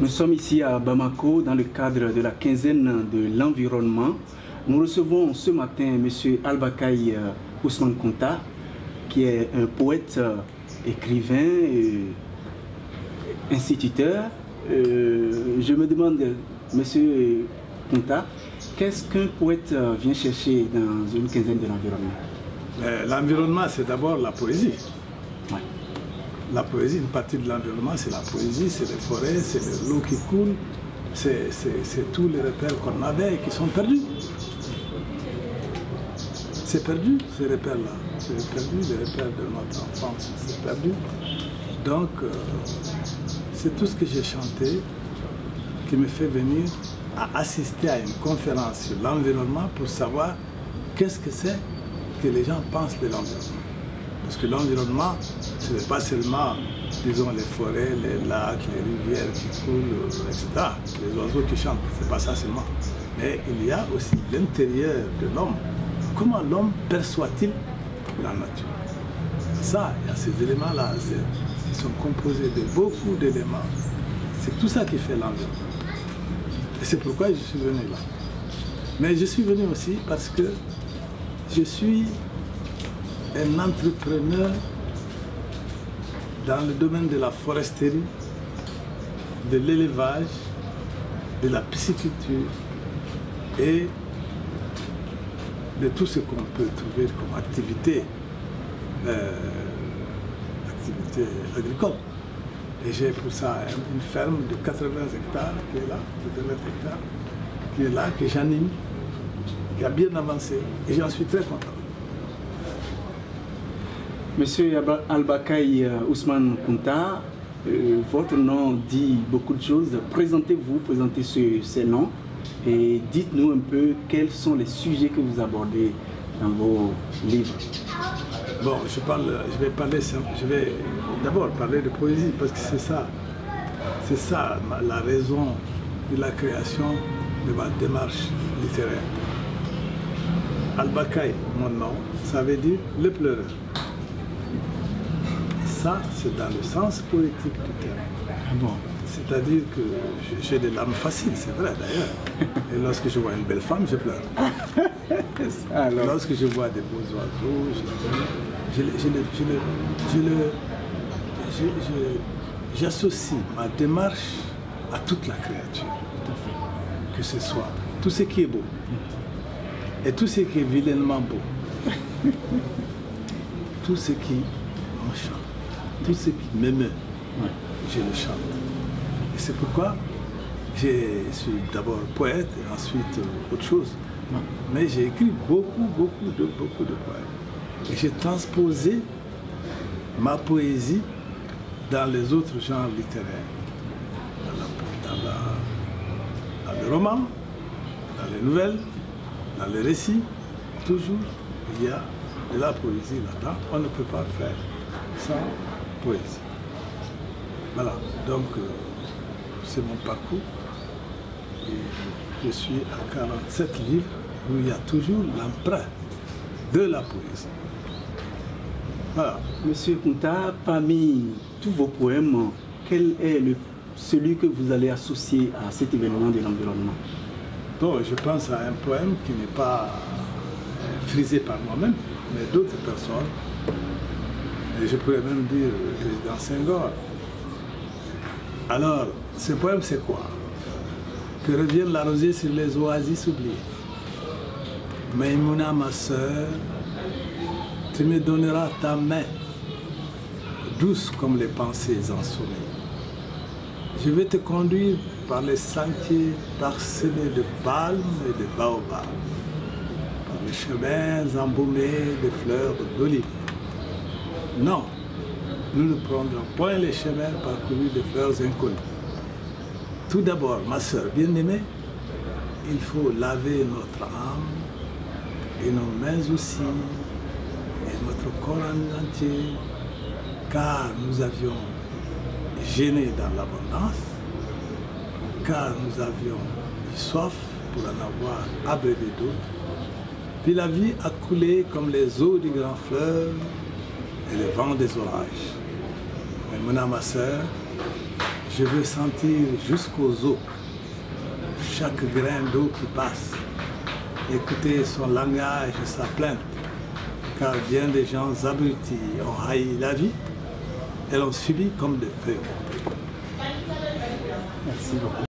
Nous sommes ici à Bamako dans le cadre de la quinzaine de l'environnement. Nous recevons ce matin M. Albakaï Ousmane Kounta, qui est un poète, écrivain, instituteur. Je me demande, M. Kounta, qu'est-ce qu'un poète vient chercher dans une quinzaine de l'environnement? L'environnement, c'est d'abord la poésie. Ouais. La poésie, une partie de l'environnement, c'est la poésie, c'est les forêts, c'est l'eau qui coule, c'est tous les repères qu'on avait et qui sont perdus. C'est perdu, ces repères-là. C'est perdu, les repères de notre enfance, c'est perdu. Donc, c'est tout ce que j'ai chanté qui me fait venir à assister à une conférence sur l'environnement pour savoir qu'est-ce que c'est que les gens pensent de l'environnement. Parce que l'environnement, ce n'est pas seulement, disons, les forêts, les lacs, les rivières qui coulent, etc. Les oiseaux qui chantent, ce n'est pas ça seulement. Mais il y a aussi l'intérieur de l'homme. Comment l'homme perçoit-il la nature? Ça, il y a ces éléments-là, qui sont composés de beaucoup d'éléments. C'est tout ça qui fait l'environnement. Et c'est pourquoi je suis venu là. Mais je suis venu aussi parce que je suis un entrepreneur dans le domaine de la foresterie, de l'élevage, de la pisciculture et de tout ce qu'on peut trouver comme activité, agricole. Et j'ai pour ça une ferme de 80 hectares qui est là, 80 hectares, qui est là, que j'anime, qui a bien avancé et j'en suis très content. Monsieur Albakaï Ousmane Kounta, votre nom dit beaucoup de choses. Présentez-vous, présentez ces noms et dites-nous un peu quels sont les sujets que vous abordez dans vos livres. Bon, je vais d'abord parler de poésie parce que c'est ça la raison de la création de ma démarche littéraire. Albakaï, mon nom, ça veut dire le pleureur. Ça, c'est dans le sens poétique du terme. Bon. C'est-à-dire que j'ai des larmes faciles, c'est vrai d'ailleurs. Et lorsque je vois une belle femme, je pleure. Alors. Lorsque je vois des beaux oiseaux, j'associe ma démarche à toute la créature. Que ce soit tout ce qui est beau et tout ce qui est vilainement beau. Tout ce qui m'enchante. Tout ce qui m'émeut, je le chante. Et c'est pourquoi je suis d'abord poète et ensuite autre chose. Mais j'ai écrit beaucoup de poèmes. Et j'ai transposé ma poésie dans les autres genres littéraires. Dans le roman, dans les nouvelles, dans les récits. Toujours, il y a de la poésie là-dedans. On ne peut pas faire sans poésie. Voilà, donc c'est mon parcours. Et je suis à 47 livres où il y a toujours l'empreinte de la poésie. Voilà. Monsieur Kounta, parmi tous vos poèmes, quel est celui que vous allez associer à cet événement de l'environnement? Bon, je pense à un poème qui n'est pas frisé par moi-même, mais d'autres personnes. Et je pourrais même dire le président Senghor. Alors, ce poème, c'est quoi? Que revienne la rosée sur les oasis oubliées. Maïmouna, ma sœur, tu me donneras ta main, douce comme les pensées ensommeillées. Je vais te conduire par les sentiers parsemés de palmes et de baobabs, par les chemins embaumés de fleurs d'olive. Non, nous ne prendrons point les chemins parcourus de fleurs inconnues. Tout d'abord, ma sœur bien-aimée, il faut laver notre âme et nos mains aussi, et notre corps en entier, car nous avions gêné dans l'abondance, car nous avions eu soif pour en avoir abrévé d'eau. Puis la vie a coulé comme les eaux du grand fleuve et le vent des orages. Mais mon âme, ma sœur, Je veux sentir jusqu'aux os chaque grain d'eau qui passe, écouter son langage et sa plainte, car bien des gens abrutis ont haï la vie et l'ont subi comme des feux. Merci beaucoup.